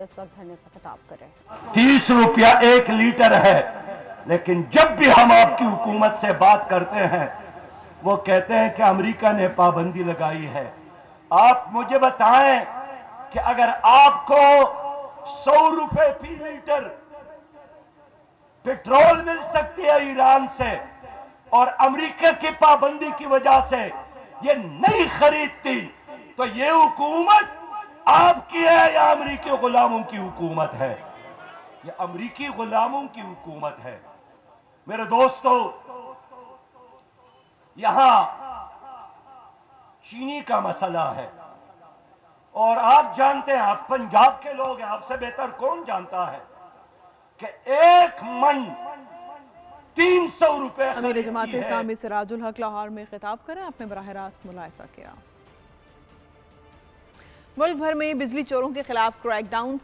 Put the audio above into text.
इस वक्त धरने से खिताब कर रहे हैं। 30 रुपया 1 लीटर है, लेकिन जब भी हम आपकी हुकूमत से बात करते हैं वो कहते हैं कि अमेरिका ने पाबंदी लगाई है। आप मुझे बताएं कि अगर आपको 100 रुपए फी लीटर पेट्रोल मिल सकती है ईरान से और अमेरिका की पाबंदी की वजह से ये नहीं खरीदती, तो ये हुकूमत आपकी है या अमेरिकी गुलामों की हुकूमत है? ये अमेरिकी गुलामों की हुकूमत है। मेरे दोस्तों, यहां चीनी का मसला है और आप जानते हैं, आप पंजाब के लोग हैं, आपसे बेहतर कौन जानता है कि 1 मन 300 रुपए अमीर जमात इस्लामी सिराजुल हक लाहौर में खिताब करें। आपने बराह रास्त मुलाहिजा किया। मुल्क भर में बिजली चोरों के खिलाफ क्रैकडाउन